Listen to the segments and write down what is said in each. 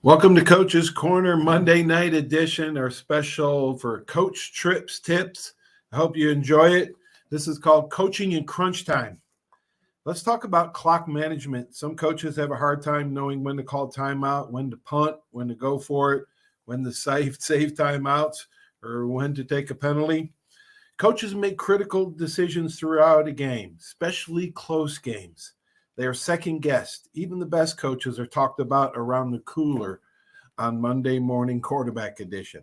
Welcome to Coach's Corner Monday night edition, our special for Coach Trips Tips. I hope you enjoy it. This is called Coaching in Crunch Time. Let's talk about clock management. Some coaches have a hard time knowing when to call timeout, when to punt, when to go for it, when to save timeouts, or when to take a penalty. Coaches make critical decisions throughout a game, especially close games. They are second-guessed. Even the best coaches are talked about around the cooler on Monday morning quarterback edition.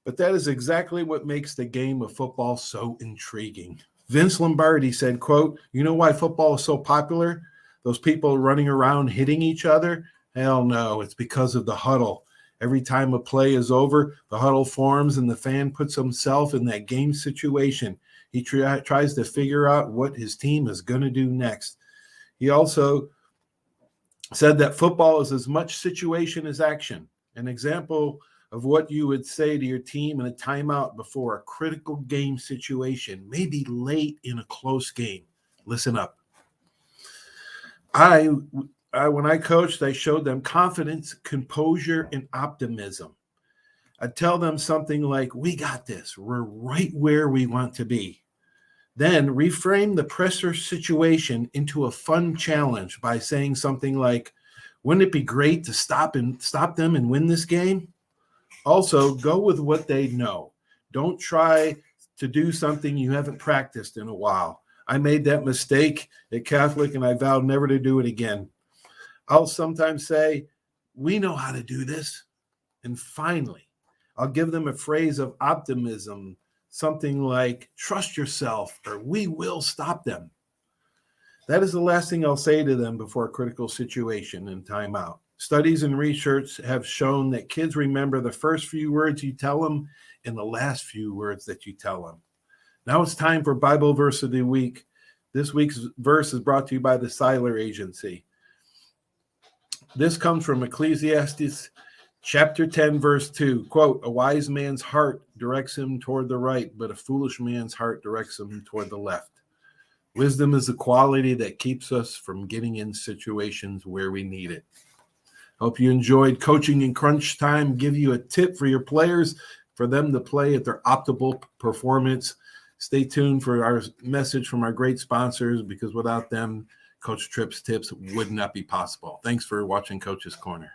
But that is exactly what makes the game of football so intriguing. Vince Lombardi said, quote, "You know why football is so popular? Those people running around hitting each other? Hell no, it's because of the huddle. Every time a play is over, the huddle forms and the fan puts himself in that game situation. He tries to figure out what his team is going to do next." He also said that football is as much situation as action. An example of what you would say to your team in a timeout before a critical game situation, maybe late in a close game. Listen up. When I coached, I showed them confidence, composure, and optimism. I'd tell them something like, "We got this. We're right where we want to be." Then reframe the pressure situation into a fun challenge by saying something like, "Wouldn't it be great to stop them and win this game?" Also, go with what they know. Don't try to do something you haven't practiced in a while. I made that mistake at Catholic, and I vowed never to do it again. I'll sometimes say, "We know how to do this." And finally, I'll give them a phrase of optimism, something like, "Trust yourself," or "We will stop them." That is the last thing I'll say to them before a critical situation and timeout. Studies and research have shown that kids remember the first few words you tell them and the last few words that you tell them. Now it's time for Bible Verse of the Week. This week's verse is brought to you by the Seiler Agency. This comes from Ecclesiastes Chapter 10, verse 2, quote, "A wise man's heart directs him toward the right, but a foolish man's heart directs him toward the left." Wisdom is the quality that keeps us from getting in situations where we need it. Hope you enjoyed Coaching in Crunch Time. Give you a tip for your players for them to play at their optimal performance. Stay tuned for our message from our great sponsors, because without them, Coach Tripp's tips would not be possible. Thanks for watching Coach's Corner.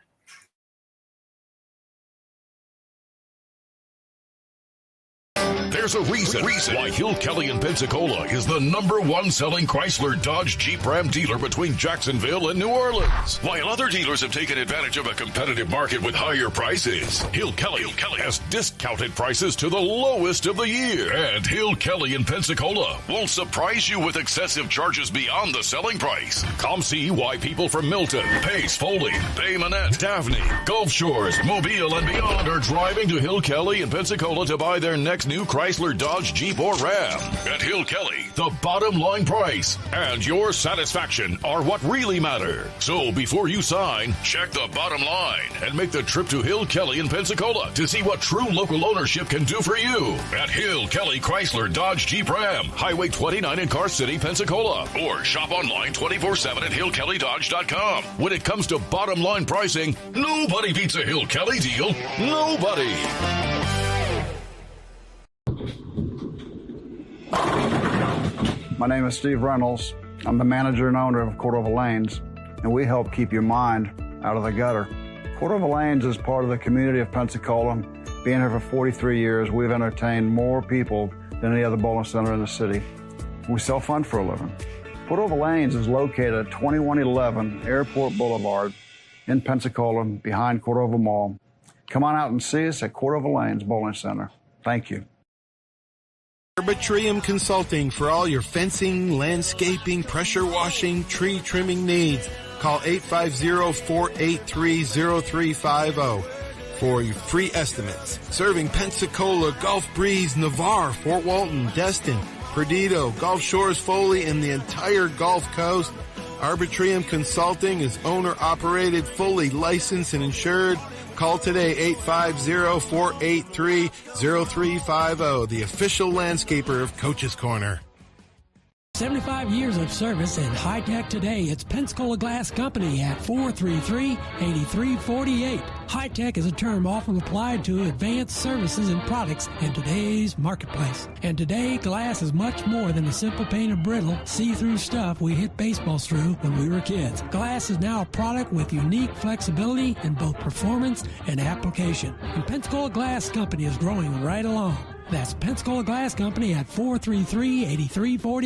There's a reason why Hill Kelly in Pensacola is the #1 selling Chrysler Dodge Jeep Ram dealer between Jacksonville and New Orleans. While other dealers have taken advantage of a competitive market with higher prices, Hill Kelly has discounted prices to the lowest of the year. And Hill Kelly in Pensacola won't surprise you with excessive charges beyond the selling price. Come see why people from Milton, Pace, Foley, Bay Minette, Daphne, Gulf Shores, Mobile, and beyond are driving to Hill Kelly in Pensacola to buy their next new Chrysler, Dodge, Jeep, or Ram. At Hill Kelly, the bottom line price and your satisfaction are what really matter. So before you sign, check the bottom line and make the trip to Hill Kelly in Pensacola to see what true local ownership can do for you. At Hill Kelly Chrysler, Dodge, Jeep, Ram, Highway 29 in Car City, Pensacola. Or shop online 24/7 at hillkellydodge.com. When it comes to bottom line pricing, nobody beats a Hill Kelly deal. Nobody. My name is Steve Reynolds. I'm the manager and owner of Cordova Lanes, and we help keep your mind out of the gutter. Cordova Lanes is part of the community of Pensacola. Being here for 43 years, we've entertained more people than any other bowling center in the city. We sell fun for a living. Cordova Lanes is located at 2111 Airport Boulevard in Pensacola, behind Cordova Mall. Come on out and see us at Cordova Lanes Bowling Center. Thank you. Arbitrium Consulting for all your fencing, landscaping, pressure washing, tree trimming needs. Call 850-483-0350 for your free estimates. Serving Pensacola, Gulf Breeze, Navarre, Fort Walton, Destin, Perdido, Gulf Shores, Foley, and the entire Gulf Coast. Arbitrium Consulting is owner-operated, fully licensed and insured. Call today, 850-483-0350, the official landscaper of Coach's Corner. 75 years of service in high tech today. It's Pensacola Glass Company at 433-8348. High tech is a term often applied to advanced services and products in today's marketplace. And today, glass is much more than the simple painted brittle, see-through stuff we hit baseballs through when we were kids. Glass is now a product with unique flexibility in both performance and application. And Pensacola Glass Company is growing right along. That's Pensacola Glass Company at 433-8348.